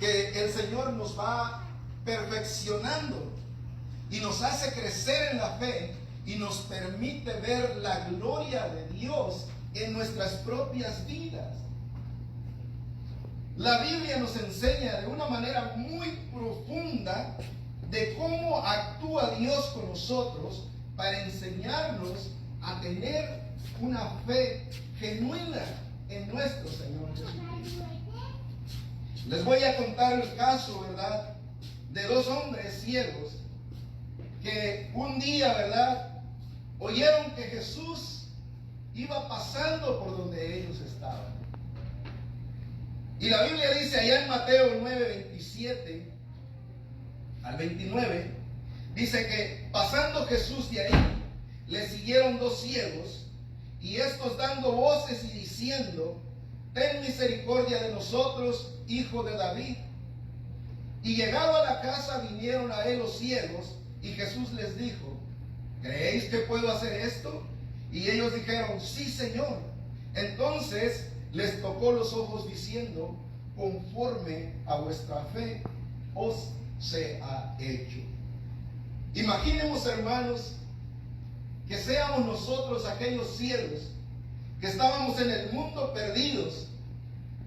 que el Señor nos va perfeccionando y nos hace crecer en la fe y nos permite ver la gloria de Dios en nuestras propias vidas. La Biblia nos enseña de una manera muy profunda de cómo actúa Dios con nosotros para enseñarnos a tener una fe genuina en nuestro Señor Jesucristo. Les voy a contar el caso, ¿verdad?, de dos hombres ciegos que un día, ¿verdad?, oyeron que Jesús iba pasando por donde ellos estaban. Y la Biblia dice allá en Mateo 9, 27 al 29, dice que pasando Jesús de ahí, le siguieron dos ciegos, y estos dando voces y diciendo: ten misericordia de nosotros, hijo de David. Y llegado a la casa vinieron a él los ciegos, y Jesús les dijo: ¿creéis que puedo hacer esto? Y ellos dijeron: sí, Señor. Entonces les tocó los ojos diciendo: conforme a vuestra fe os sea hecho. Imaginemos, hermanos, que seamos nosotros aquellos ciegos que estábamos en el mundo perdidos,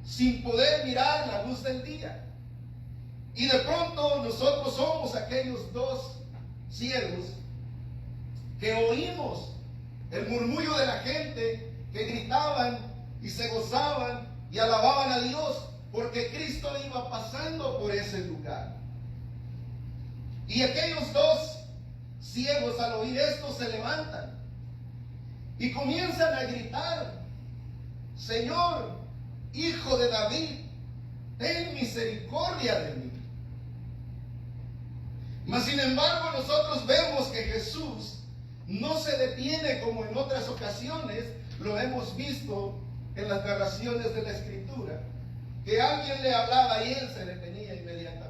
sin poder mirar la luz del día. Y de pronto nosotros somos aquellos dos ciegos que oímos el murmullo de la gente que gritaban y se gozaban y alababan a Dios porque Cristo iba pasando por ese lugar. Y aquellos dos ciegos, al oír esto, se levantan y comienzan a gritar: Señor, hijo de David, ten misericordia de mí. Mas sin embargo nosotros vemos que Jesús no se detiene como en otras ocasiones lo hemos visto en las narraciones de la Escritura, que alguien le hablaba y él se detenía inmediatamente.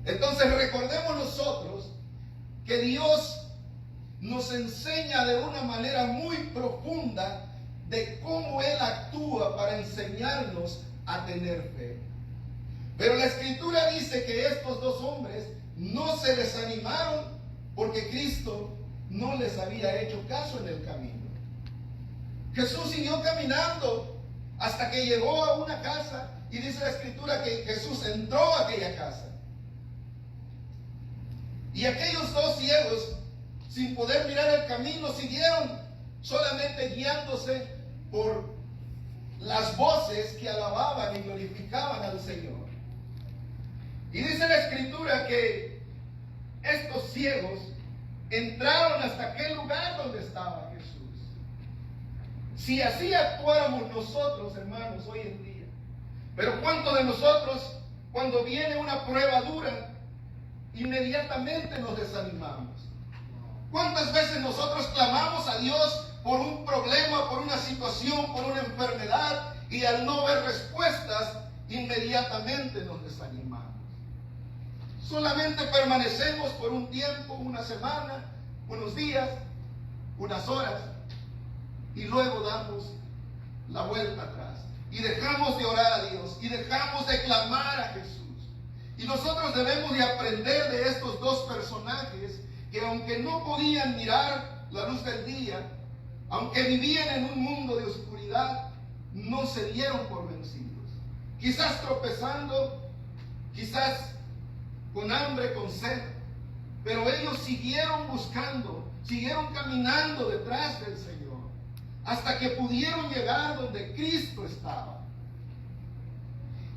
Entonces recordemos nosotros que Dios nos enseña de una manera muy profunda de cómo Él actúa para enseñarnos a tener fe. Pero la Escritura dice que estos dos hombres no se desanimaron porque Cristo no les había hecho caso en el camino. Jesús siguió caminando hasta que llegó a una casa, y dice la Escritura que Jesús entró a aquella casa. Y aquellos dos ciegos, sin poder mirar el camino, siguieron solamente guiándose por las voces que alababan y glorificaban al Señor. Y dice la Escritura que estos ciegos entraron hasta aquel lugar donde estaba Jesús. Si así actuáramos nosotros, hermanos, hoy en día, pero ¿cuántos de nosotros, cuando viene una prueba dura, inmediatamente nos desanimamos? ¿Cuántas veces nosotros clamamos a Dios por un problema, por una situación, por una enfermedad, y al no ver respuestas, inmediatamente nos desanimamos? Solamente permanecemos por un tiempo, una semana, unos días, unas horas, y luego damos la vuelta atrás y dejamos de orar a Dios y dejamos de clamar a Jesús. Y nosotros debemos de aprender de estos dos personajes que, aunque no podían mirar la luz del día, aunque vivían en un mundo de oscuridad, no se dieron por vencidos. Quizás tropezando, quizás con hambre, con sed, pero ellos siguieron buscando, siguieron caminando detrás del Señor, hasta que pudieron llegar donde Cristo estaba.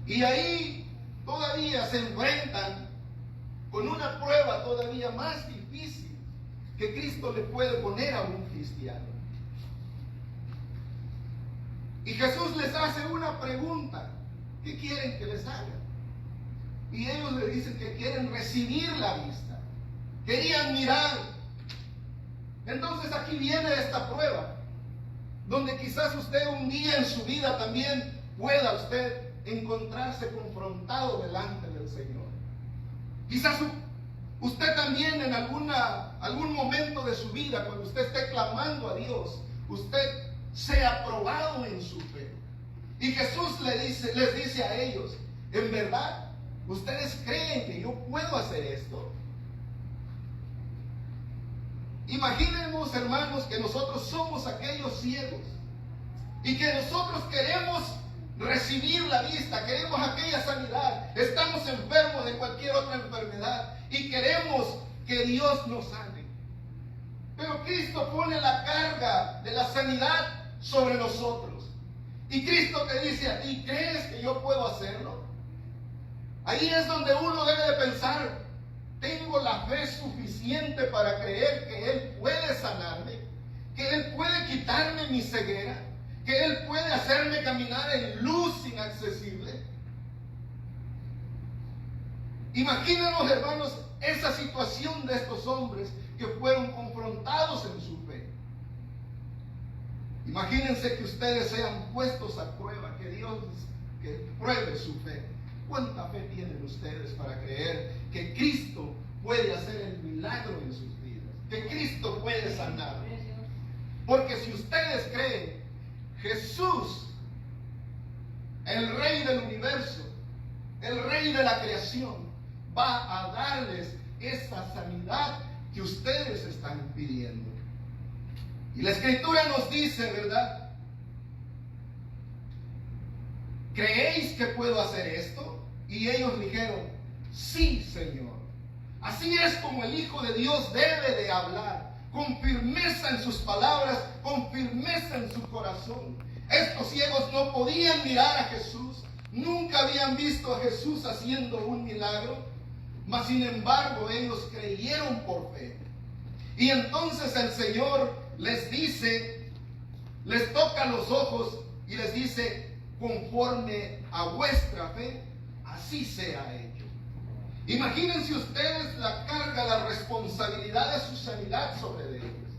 Y ahí todavía se enfrentan con una prueba todavía más difícil que Cristo le puede poner a un cristiano. Y Jesús les hace una pregunta: ¿qué quieren que les haga? Y ellos le dicen que quieren recibir la vista, querían mirar. Entonces aquí viene esta prueba, donde quizás usted un día en su vida también pueda usted encontrarse confrontado delante del Señor. Quizás usted también en algún momento de su vida, cuando usted esté clamando a Dios, usted sea probado en su fe. Y Jesús les dice a ellos ¿En verdad ustedes creen que yo puedo hacer esto? Imaginemos, hermanos, que nosotros somos aquellos ciegos y que nosotros queremos recibir la vista, queremos aquella sanidad, estamos enfermos de cualquier otra enfermedad y queremos que Dios nos sane. Pero Cristo pone la carga de la sanidad sobre nosotros. Y Cristo te dice a ti, ¿crees que yo puedo hacerlo? Ahí es donde uno debe de pensar, tengo la fe suficiente para creer que Él puede sanarme, que Él puede quitarme mi ceguera, que Él puede hacerme caminar en luz inaccesible. Imagínenos, hermanos, esa situación de estos hombres que fueron confrontados en su fe. Imagínense que ustedes sean puestos a prueba, que Dios que pruebe su fe. ¿Cuánta fe tienen ustedes para creer que Cristo puede hacer el milagro en sus vidas? Que Cristo puede sanar. Porque si ustedes creen, Jesús, el Rey del universo, el Rey de la creación, va a darles esa sanidad que ustedes están pidiendo. Y la Escritura nos dice, ¿verdad? ¿Creéis que puedo hacer esto? Y ellos dijeron, sí, Señor. Así es como el Hijo de Dios debe de hablar, con firmeza en sus palabras, con firmeza en su corazón. Estos ciegos no podían mirar a Jesús, nunca habían visto a Jesús haciendo un milagro, mas sin embargo ellos creyeron por fe. Y entonces el Señor les dice, les toca los ojos y les dice, conforme a vuestra fe, así sea hecho. Imagínense ustedes la carga, la responsabilidad de su sanidad sobre ellos.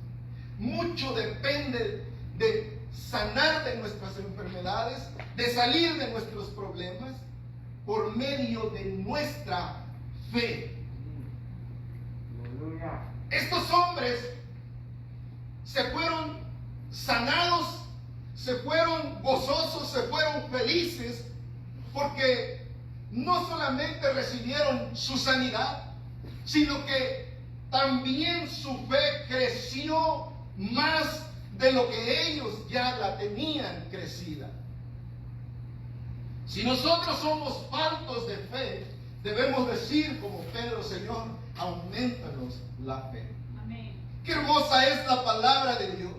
Mucho depende de sanar de nuestras enfermedades, de salir de nuestros problemas, por medio de nuestra fe. Estos hombres se fueron sanados, se fueron gozosos, se fueron felices, porque no solamente recibieron su sanidad, sino que también su fe creció más de lo que ellos ya la tenían crecida. Si nosotros somos faltos de fe, debemos decir como Pedro, Señor, aumentanos la fe. Amén. Qué hermosa es la palabra de Dios.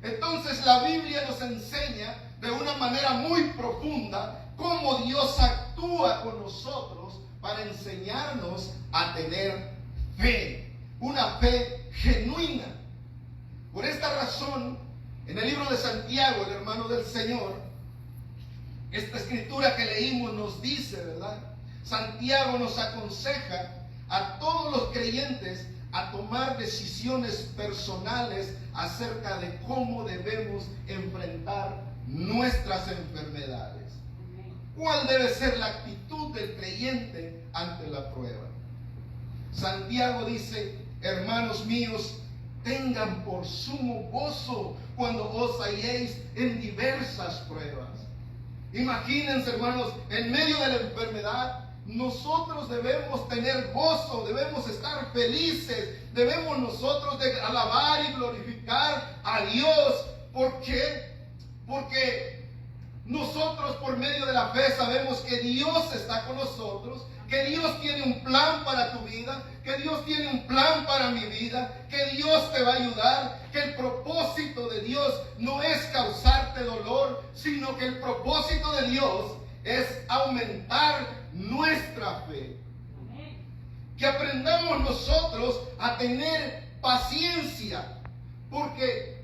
Entonces la Biblia nos enseña de una manera muy profunda cómo Dios actúa con nosotros para enseñarnos a tener fe, una fe genuina. Por esta razón, en el libro de Santiago, el hermano del Señor, esta escritura que leímos nos dice, ¿verdad? Santiago nos aconseja a todos los creyentes a tomar decisiones personales acerca de cómo debemos enfrentar nuestras enfermedades. ¿Cuál debe ser la actitud del creyente ante la prueba? Santiago dice, hermanos míos, tengan por sumo gozo cuando os halléis en diversas pruebas. Imagínense, hermanos, en medio de la enfermedad, nosotros debemos tener gozo, debemos estar felices, debemos nosotros de alabar y glorificar a Dios. ¿Por qué? Porque nosotros por medio de la fe sabemos que Dios está con nosotros, que Dios tiene un plan para tu vida, que Dios tiene un plan para mi vida, que Dios te va a ayudar, que el propósito de Dios no es causarte dolor, sino que el propósito de Dios es aumentar nuestra fe. Que aprendamos nosotros a tener paciencia, porque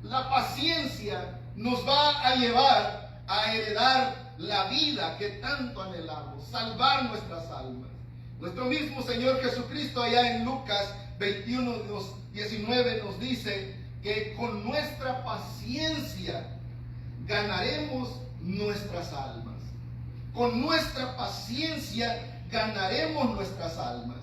la paciencia nos va a llevar a heredar la vida que tanto anhelamos, salvar nuestras almas. Nuestro mismo Señor Jesucristo allá en Lucas 21:19 nos dice que con nuestra paciencia ganaremos nuestras almas. Con nuestra paciencia ganaremos nuestras almas.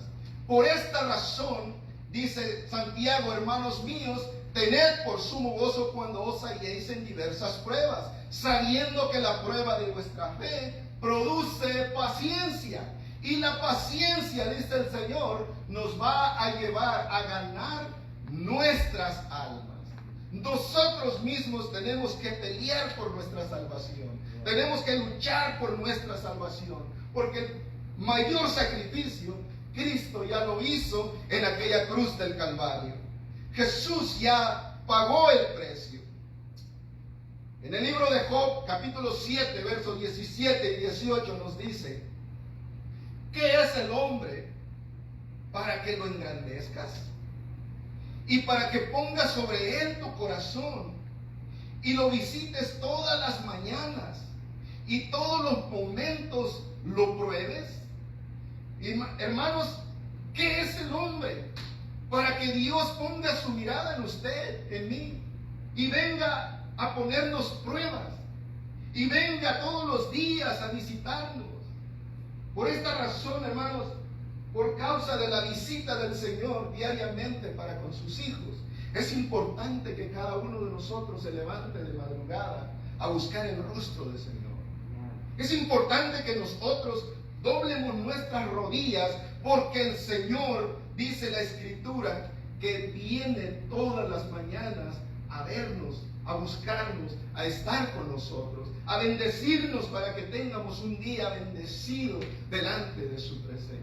Por esta razón, dice Santiago, hermanos míos, tened por sumo gozo cuando os halléis en diversas pruebas, sabiendo que la prueba de vuestra fe produce paciencia. Y la paciencia, dice el Señor, nos va a llevar a ganar nuestras almas. Nosotros mismos tenemos que pelear por nuestra salvación. Tenemos que luchar por nuestra salvación. Porque el mayor sacrificio, Cristo ya lo hizo en aquella cruz del Calvario. Jesús ya pagó el precio. En el libro de Job, capítulo 7, versos 17 y 18 nos dice: ¿qué es el hombre para que lo engrandezcas? Y para que pongas sobre él tu corazón y lo visites todas las mañanas y todos los momentos lo pruebes. Y, hermanos, ¿qué es el hombre para que Dios ponga su mirada en usted, en mí, y venga a ponernos pruebas, y venga todos los días a visitarnos? Por esta razón, hermanos, por causa de la visita del Señor diariamente para con sus hijos, es importante que cada uno de nosotros se levante de madrugada a buscar el rostro del Señor. Es importante que nosotros doblemos nuestras rodillas, porque el Señor, dice la Escritura, que viene todas las mañanas a vernos, a buscarnos, a estar con nosotros, a bendecirnos para que tengamos un día bendecido delante de su presencia.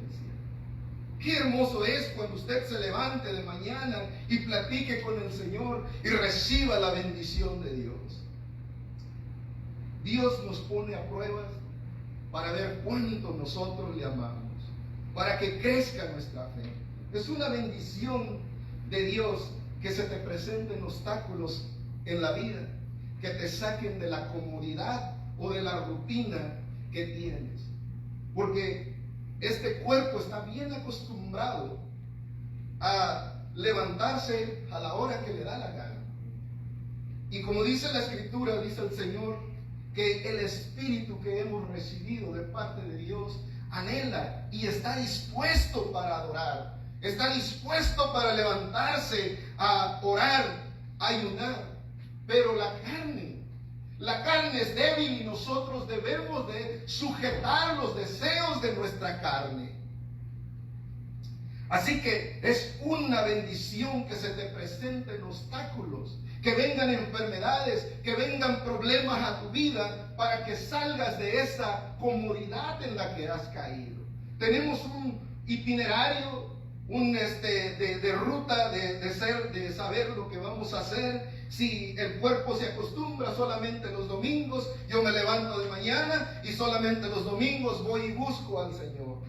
Qué hermoso es cuando usted se levante de mañana y platique con el Señor y reciba la bendición de Dios. Dios nos pone a pruebas para ver cuánto nosotros le amamos, para que crezca nuestra fe. Es una bendición de Dios que se te presenten obstáculos en la vida, que te saquen de la comodidad o de la rutina que tienes. Porque este cuerpo está bien acostumbrado a levantarse a la hora que le da la gana. Y como dice la Escritura, dice el Señor, que el Espíritu que hemos recibido de parte de Dios anhela y está dispuesto para adorar, está dispuesto para levantarse a orar, a ayunar. Pero la carne es débil y nosotros debemos de sujetar los deseos de nuestra carne. Así que es una bendición que se te presenten obstáculos, que vengan enfermedades, que vengan problemas a tu vida, para que salgas de esa comodidad en la que has caído. Tenemos un itinerario, de ruta, de saber lo que vamos a hacer. Si el cuerpo se acostumbra solamente los domingos, yo me levanto de mañana y solamente los domingos voy y busco al Señor.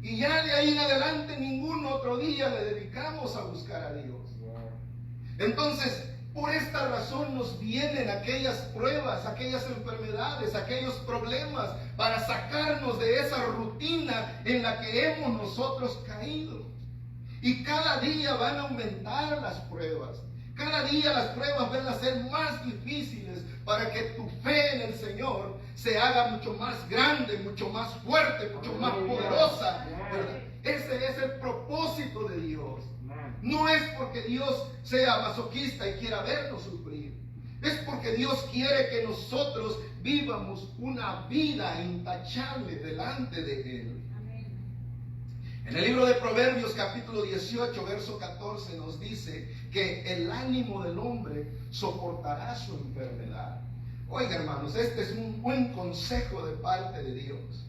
Y ya de ahí en adelante ningún otro día le dedicamos a buscar a Dios. Entonces, por esta razón nos vienen aquellas pruebas, aquellas enfermedades, aquellos problemas, para sacarnos de esa rutina en la que hemos nosotros caído. Y cada día van a aumentar las pruebas. Cada día las pruebas van a ser más difíciles, para que tu fe en el Señor se haga mucho más grande, mucho más fuerte, mucho más poderosa. ¿Verdad? Ese es el propósito de Dios. No es porque Dios sea masoquista y quiera vernos sufrir. Es porque Dios quiere que nosotros vivamos una vida intachable delante de Él. En el libro de Proverbios capítulo 18, verso 14 nos dice que el ánimo del hombre soportará su enfermedad. Oiga, hermanos, este es un buen consejo de parte de Dios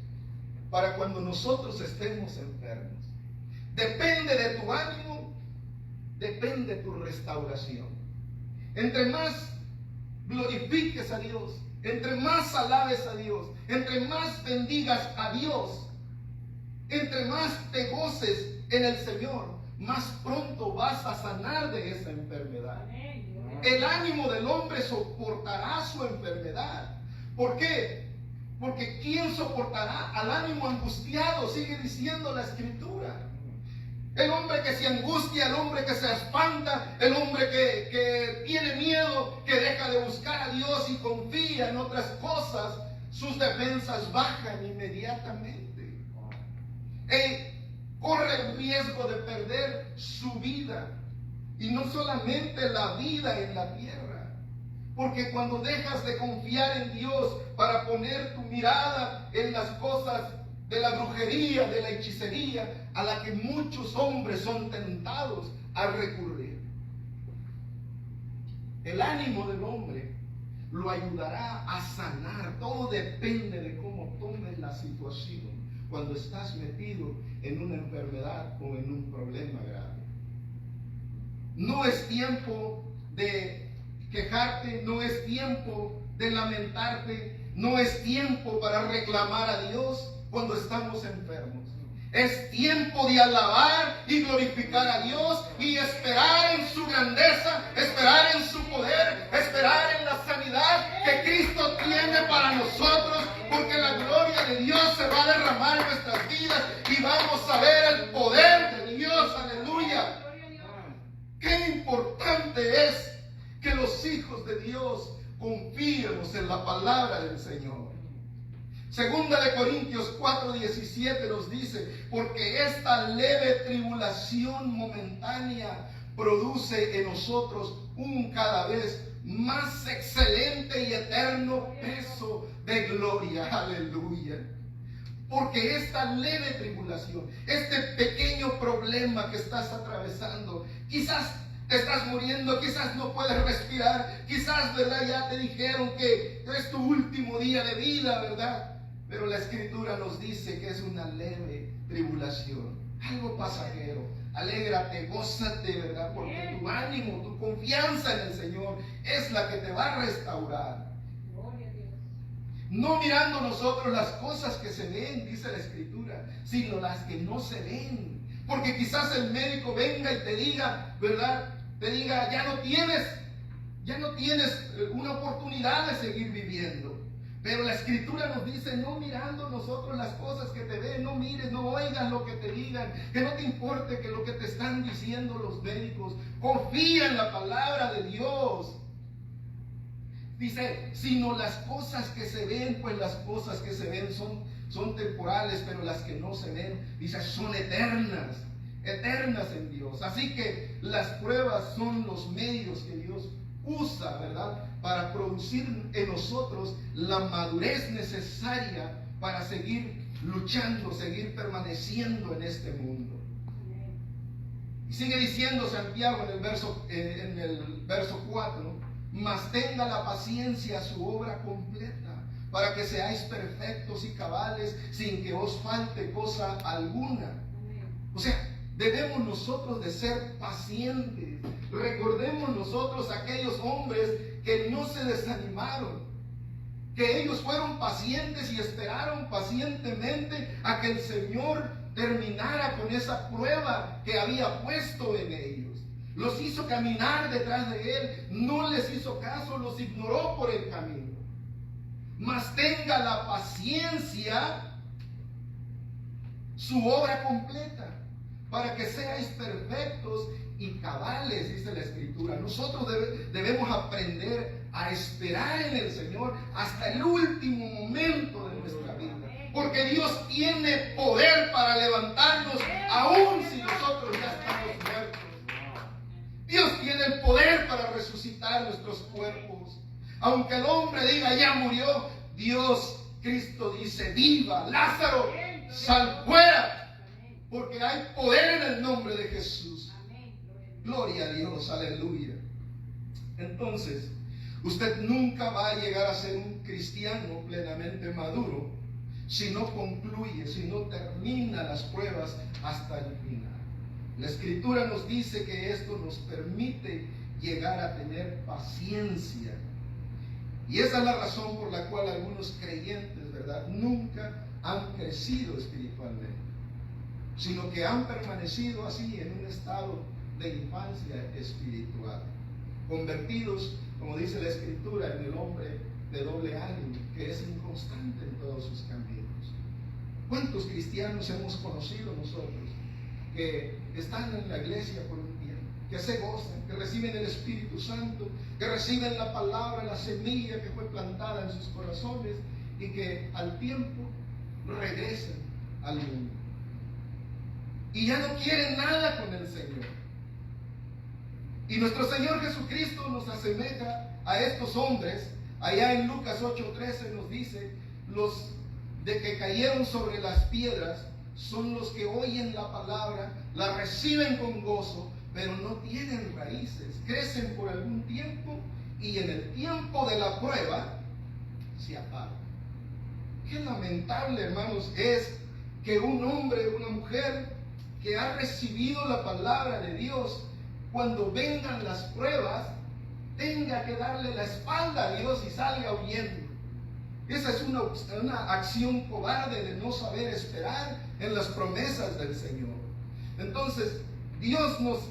para cuando nosotros estemos enfermos. Depende de tu ánimo, depende de tu restauración. Entre más glorifiques a Dios, entre más alabes a Dios, entre más bendigas a Dios, entre más te goces en el Señor, más pronto vas a sanar de esa enfermedad. El ánimo del hombre soportará su enfermedad. ¿Por qué? Porque ¿quién soportará al ánimo angustiado? Sigue diciendo la Escritura. El hombre que se angustia, el hombre que se espanta, el hombre que tiene miedo, que deja de buscar a Dios y confía en otras cosas, sus defensas bajan inmediatamente. Él corre el riesgo de perder su vida. Y no solamente la vida en la tierra, Porque cuando dejas de confiar en Dios para poner tu mirada en las cosas de la brujería, de la hechicería, a la que muchos hombres son tentados a recurrir, el ánimo del hombre lo ayudará a sanar. Todo depende de cómo tomes la situación cuando estás metido en una enfermedad o en un problema grave. No es tiempo de quejarte, no es tiempo de lamentarte, no es tiempo para reclamar a Dios cuando estamos enfermos. Es tiempo de alabar y glorificar a Dios y esperar en su grandeza, esperar en su poder, esperar en la sanidad que Cristo tiene para nosotros, porque la gloria de Dios se va a derramar en nuestras vidas y vamos a ver el poder de Dios. Aleluya. Qué importante es que los hijos de Dios confiemos en la palabra del Señor. Segunda de Corintios 4:17 nos dice: porque esta leve tribulación momentánea produce en nosotros un cada vez más excelente y eterno peso de gloria. Aleluya. Porque esta leve tribulación, este pequeño problema que estás atravesando, quizás te estás muriendo, quizás no puedes respirar, quizás, ¿verdad?, ya te dijeron que es tu último día de vida, ¿verdad? Pero la Escritura nos dice que es una leve tribulación, algo pasajero. Alégrate, gózate, ¿verdad? Porque tu ánimo, tu confianza en el Señor es la que te va a restaurar. No mirando nosotros las cosas que se ven, dice la Escritura, sino las que no se ven. Porque quizás el médico venga y te diga, ¿verdad? Te diga, ya no tienes una oportunidad de seguir viviendo. Pero la Escritura nos dice: no mirando nosotros las cosas que te ven, no mires, no oigas lo que te digan, que no te importe que lo que te están diciendo los médicos. Confía en la palabra de Dios. Dice, sino las cosas que se ven, pues las cosas que se ven son temporales, pero las que no se ven, dice, son eternas en Dios. Así que las pruebas son los medios que Dios usa, ¿verdad?, para producir en nosotros la madurez necesaria para seguir luchando, seguir permaneciendo en este mundo. Y sigue diciendo Santiago en el verso 4: mas tenga la paciencia su obra completa, para que seáis perfectos y cabales, sin que os falte cosa alguna. O sea, debemos nosotros de ser pacientes. Recordemos nosotros aquellos hombres que no se desanimaron, que ellos fueron pacientes y esperaron pacientemente a que el Señor terminara con esa prueba que había puesto en ellos. Los hizo caminar detrás de Él, no les hizo caso, los ignoró por el camino. Mas tenga la paciencia su obra completa, para que seáis perfectos y cabales, dice la Escritura. Nosotros debemos aprender a esperar en el Señor hasta el último momento de nuestra vida, porque Dios tiene poder para levantarnos aún si nosotros ya estamos muertos. Dios tiene el poder para resucitar nuestros cuerpos. Aunque el hombre diga ya murió, Dios, Cristo dice viva. Lázaro, sal fuera, porque hay poder en el nombre de Jesús. Gloria a Dios, aleluya. Entonces, usted nunca va a llegar a ser un cristiano plenamente maduro si no concluye, si no termina las pruebas hasta el final. La Escritura nos dice que esto nos permite llegar a tener paciencia. Y esa es la razón por la cual algunos creyentes, ¿verdad?, nunca han crecido espiritualmente, sino que han permanecido así en un estado de infancia espiritual, convertidos, como dice la Escritura, en el hombre de doble ánimo, que es inconstante en todos sus caminos. ¿Cuántos cristianos hemos conocido nosotros que están en la iglesia por un tiempo, que se gozan, que reciben el Espíritu Santo, que reciben la palabra, la semilla que fue plantada en sus corazones, y que al tiempo regresan al mundo y ya no quieren nada con el Señor? Y nuestro Señor Jesucristo nos asemeja a estos hombres, allá en Lucas 8:13 nos dice, los de que cayeron sobre las piedras son los que oyen la palabra, la reciben con gozo, pero no tienen raíces, crecen por algún tiempo y en el tiempo de la prueba se apagan. Qué lamentable, hermanos, es que un hombre, una mujer que ha recibido la palabra de Dios, cuando vengan las pruebas, tenga que darle la espalda a Dios y salga huyendo. Esa es una acción cobarde de no saber esperar en las promesas del Señor. Entonces, Dios nos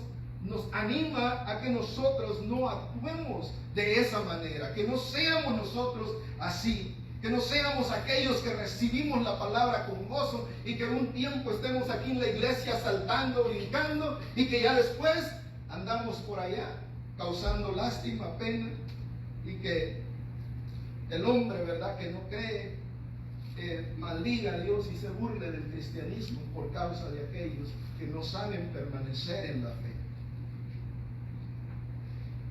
anima a que nosotros no actuemos de esa manera, que no seamos nosotros así, que no seamos aquellos que recibimos la palabra con gozo y que un tiempo estemos aquí en la iglesia saltando, brincando y que ya después andamos por allá causando lástima, pena, y que el hombre, ¿verdad?, que no cree, maldiga a Dios y se burle del cristianismo por causa de aquellos que no saben permanecer en la fe.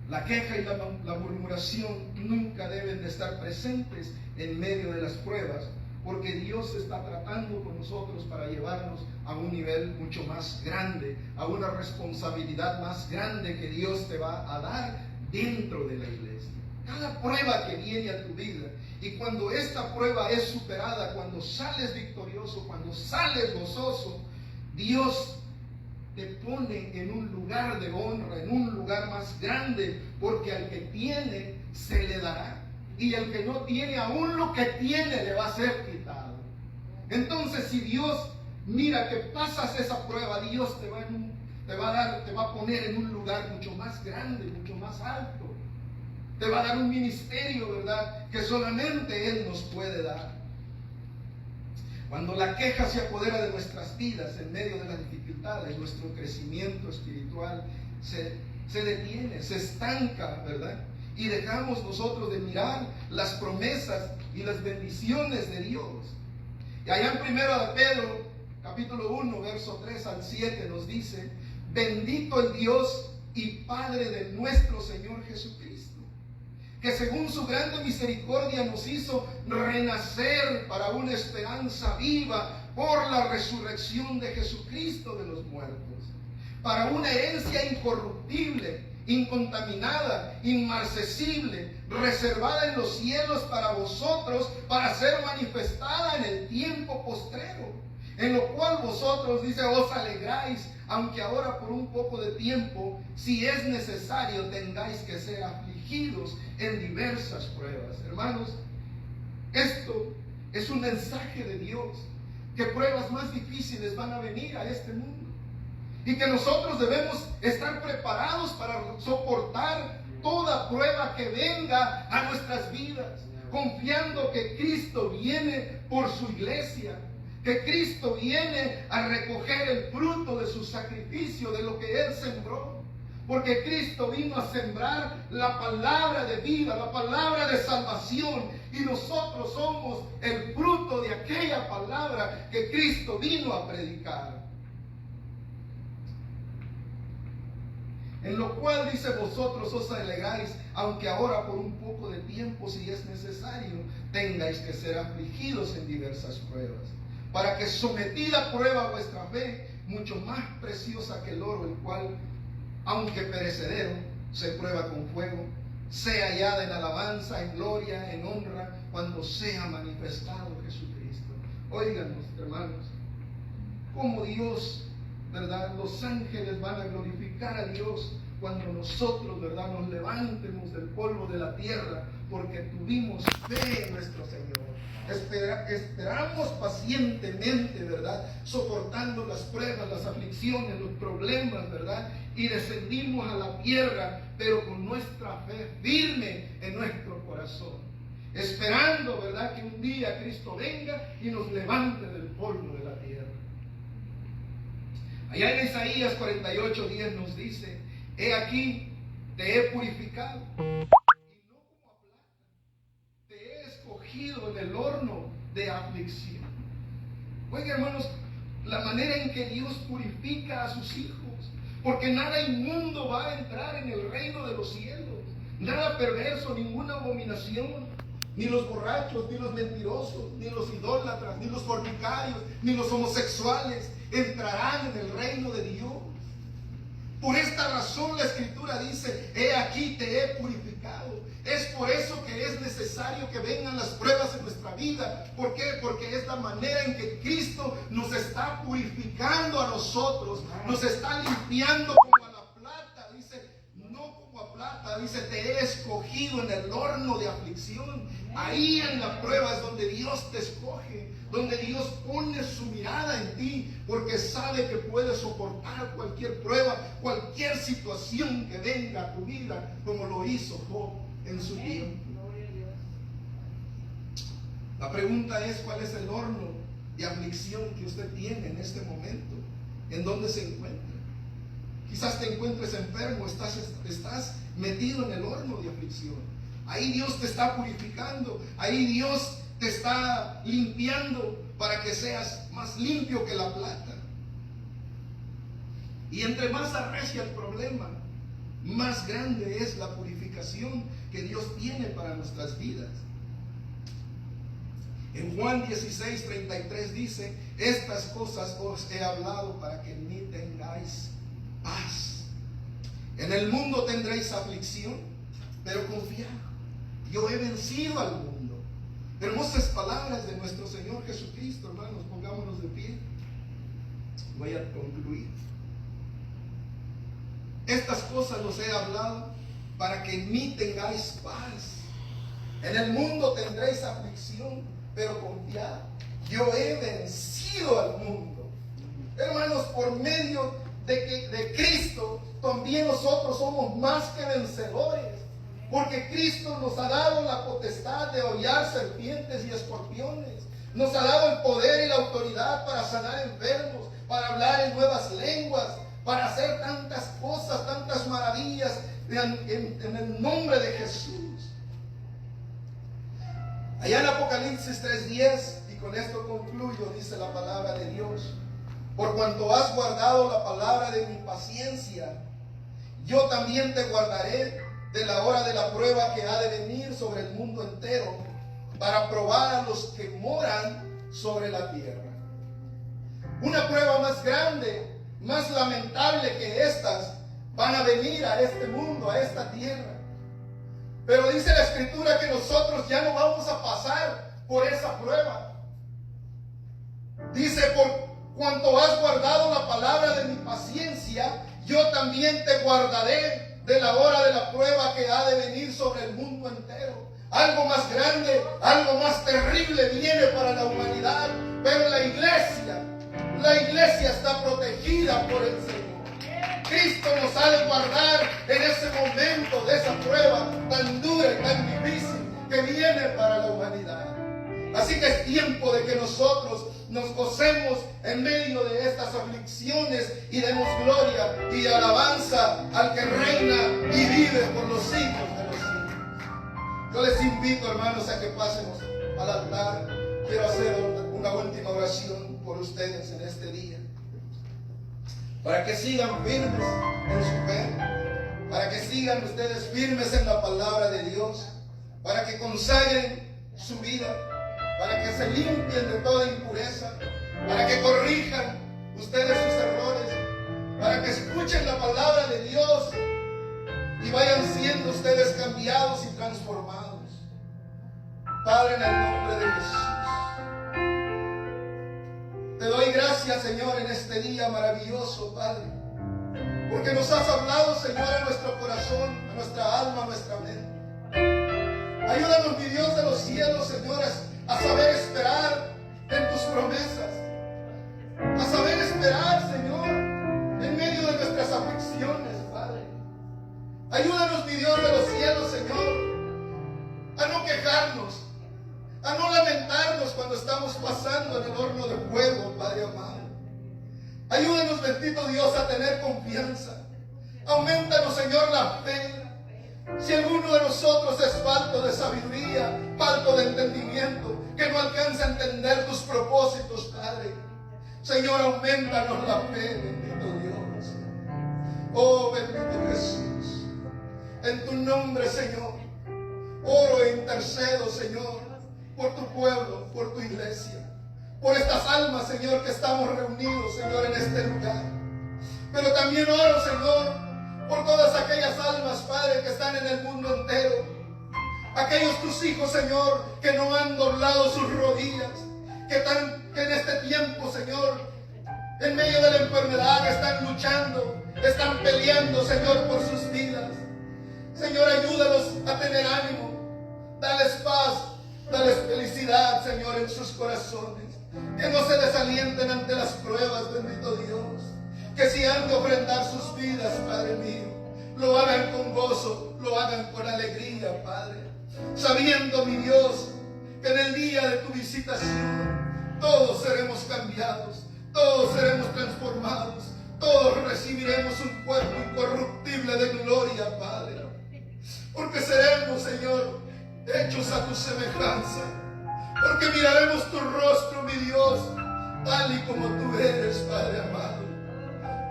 La queja y la murmuración nunca deben de estar presentes en medio de las pruebas, porque Dios está tratando con nosotros para llevarnos a un nivel mucho más grande, a una responsabilidad más grande que Dios te va a dar dentro de la iglesia. Cada prueba que viene a tu vida, y cuando esta prueba es superada, cuando sales victorioso, cuando sales gozoso, Dios te pone en un lugar de honra, en un lugar más grande, porque al que tiene se le dará, y el que no tiene, aún lo que tiene le va a ser quitado. Entonces, si Dios mira que pasas esa prueba, Dios te va a poner en un lugar mucho más grande, mucho más alto. Te va a dar un ministerio, ¿verdad?, que solamente Él nos puede dar. Cuando la queja se apodera de nuestras vidas en medio de las dificultades, nuestro crecimiento espiritual se detiene, se estanca, ¿verdad? Y dejamos nosotros de mirar las promesas y las bendiciones de Dios. Y allá en 1 de Pedro, capítulo 1, verso 3 al 7 nos dice: bendito el Dios y Padre de nuestro Señor Jesucristo, que según su grande misericordia nos hizo renacer para una esperanza viva por la resurrección de Jesucristo de los muertos, para una herencia incorruptible, incontaminada, inmarcesible, reservada en los cielos para vosotros, para ser manifestada en el tiempo postrero, en lo cual vosotros, dice, os alegráis, aunque ahora por un poco de tiempo, si es necesario, tengáis que ser afligidos en diversas pruebas. Hermanos, esto es un mensaje de Dios, que pruebas más difíciles van a venir a este mundo, y que nosotros debemos estar preparados para soportar toda prueba que venga a nuestras vidas, confiando que Cristo viene por su iglesia, que Cristo viene a recoger el fruto de su sacrificio, de lo que Él sembró. Porque Cristo vino a sembrar la palabra de vida, la palabra de salvación, y nosotros somos el fruto de aquella palabra que Cristo vino a predicar. En lo cual dice, vosotros os alegráis, aunque ahora por un poco de tiempo, si es necesario, tengáis que ser afligidos en diversas pruebas, para que sometida a prueba vuestra fe, mucho más preciosa que el oro, el cual, aunque perecedero, se prueba con fuego, sea hallada en alabanza, en gloria, en honra, cuando sea manifestado Jesucristo. Óiganos, hermanos, como Dios, ¿verdad?, los ángeles van a glorificar a Dios cuando nosotros, ¿verdad?, nos levantemos del polvo de la tierra, porque tuvimos fe en nuestro Señor. Esperamos pacientemente, ¿verdad?, soportando las pruebas, las aflicciones, los problemas, ¿verdad?, y descendimos a la tierra, pero con nuestra fe firme en nuestro corazón, esperando, ¿verdad?, que un día Cristo venga y nos levante del polvo de la tierra. Allá en Isaías 48:10 nos dice: he aquí, te he purificado, y no como a plata, te he escogido en el horno de aflicción. Oiga, hermanos, la manera en que Dios purifica a sus hijos, porque nada inmundo va a entrar en el reino de los cielos. nada perverso, ninguna abominación, ni los borrachos, ni los mentirosos, ni los idólatras, ni los fornicarios, ni los homosexuales entrarán en el reino de Dios. Por esta razón la Escritura dice: he aquí te he purificado. Es por eso que es necesario que vengan las pruebas en nuestra vida. ¿Por qué? Porque es la manera en que Cristo nos está purificando a nosotros, nos está limpiando como a la plata. Dice, no como a plata, dice, te he escogido en el horno de aflicción. Ahí en la prueba es donde Dios te escoge, donde Dios pone su mirada en ti, porque sabe que puedes soportar cualquier prueba, cualquier situación que venga a tu vida, como lo hizo Job en su tiempo. La pregunta es: ¿cuál es el horno de aflicción que usted tiene en este momento? ¿En dónde se encuentra? Quizás te encuentres enfermo, estás metido en el horno de aflicción. Ahí Dios te está purificando, ahí Dios te está limpiando para que seas más limpio que la plata. Y entre más arrecia el problema, más grande es la purificación que Dios tiene para nuestras vidas. En Juan 16:33 dice: estas cosas os he hablado para que en mí tengáis paz. En el mundo tendréis aflicción, pero confiad, yo he vencido al mundo. Hermosas palabras de nuestro Señor Jesucristo, hermanos. Pongámonos de pie. Voy a concluir. Estas cosas os he hablado para que en mí tengáis paz. En el mundo tendréis aflicción, pero confiad, yo he vencido al mundo. Hermanos, por medio de Cristo, también nosotros somos más que vencedores. Porque Cristo nos ha dado la potestad de hollar serpientes y escorpiones. Nos ha dado el poder y la autoridad para sanar enfermos, para hablar en nuevas lenguas, para hacer tantas cosas, tantas maravillas en el nombre de Jesús. Allá en Apocalipsis 3:10, y con esto concluyo, dice la palabra de Dios: por cuanto has guardado la palabra de mi paciencia, yo también te guardaré de la hora de la prueba que ha de venir sobre el mundo entero, para probar a los que moran sobre la tierra. Una prueba más grande, más lamentable que estas, van a venir a este mundo, a esta tierra. Pero dice la Escritura que nosotros ya no vamos a pasar por esa prueba. Dice: por cuanto has guardado la palabra de mi paciencia, yo también te guardaré de la hora de la prueba que ha de venir sobre el mundo entero. Algo más grande, algo más terrible viene para la humanidad, pero la iglesia está protegida por el Señor. Cristo nos ha de guardar en ese momento de esa prueba tan dura y tan difícil que viene para la humanidad. Así que es tiempo de que nosotros nos gocemos en medio de estas aflicciones y demos gloria y alabanza al que reina y vive por los siglos de los siglos. Yo les invito, hermanos, a que pasemos al altar. Quiero hacer una última oración por ustedes en este día, para que sigan firmes en su fe, para que sigan ustedes firmes en la palabra de Dios, para que consagren su vida, para que se limpien de toda impureza, para que corrijan ustedes sus errores, para que escuchen la palabra de Dios y vayan siendo ustedes cambiados y transformados. Padre, en el nombre de Jesús, te doy gracias, Señor, en este día maravilloso, Padre, porque nos has hablado, Señor, a nuestro corazón, a nuestra alma, a nuestra mente. Ayúdanos, mi Dios de los cielos, señores, a saber esperar en tus promesas, a saber esperar, Señor, en medio de nuestras aflicciones, Padre. Ayúdanos, mi Dios de los cielos, Señor, a no quejarnos, a no lamentarnos cuando estamos pasando en el horno de fuego, Padre amado. Ayúdanos, bendito Dios, a tener confianza. Aumentanos, Señor, la fe. Si alguno de nosotros es falto de sabiduría, falto de entendimiento, que no alcanza a entender tus propósitos, Padre, Señor, aumentanos la fe, bendito Dios. Oh, bendito Jesús. En tu nombre, Señor, oro e intercedo, Señor, por tu pueblo, por tu iglesia, por estas almas, Señor, que estamos reunidos, Señor, en este lugar. Pero también oro, Señor, por todas aquellas almas, Padre, que están en el mundo entero. Aquellos tus hijos, Señor, que no han doblado sus rodillas, que en este tiempo, Señor, en medio de la enfermedad, están luchando, están peleando, Señor, por sus vidas. Señor, ayúdalos a tener ánimo, dales paz, dales felicidad, Señor, en sus corazones. Que no se desalienten ante las pruebas, bendito Dios. Que si han de ofrendar sus vidas, Padre mío, lo hagan con gozo, lo hagan con alegría, Padre. Sabiendo, mi Dios, que en el día de tu visitación todos seremos cambiados, todos seremos transformados, todos recibiremos un cuerpo incorruptible de gloria, Padre. Porque seremos, Señor, hechos a tu semejanza. Porque miraremos tu rostro, mi Dios, tal y como tú eres, Padre amado.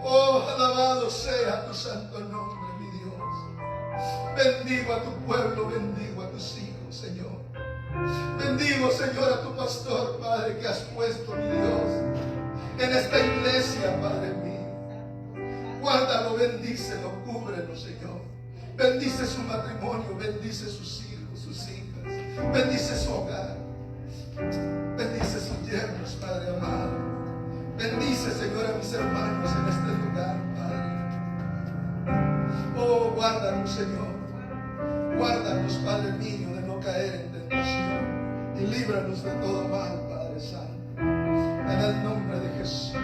Oh, alabado sea tu santo nombre, mi Dios. Bendigo a tu pueblo, bendigo a tus hijos, Señor. Bendigo, Señor, a tu pastor, Padre, que has puesto, mi Dios, en esta iglesia, Padre mío. Guárdalo, bendícelo, cúbrelo, Señor. Bendice su matrimonio, bendice sus hijos, sus hijas. Bendice su hogar. Bendice sus yernos, Padre amado. Bendice, Señor, a mis hermanos en este lugar, Padre. Oh, guárdanos, Señor. Guárdanos, Padre mío, de no caer en tentación. Y líbranos de todo mal, Padre Santo. En el nombre de Jesús.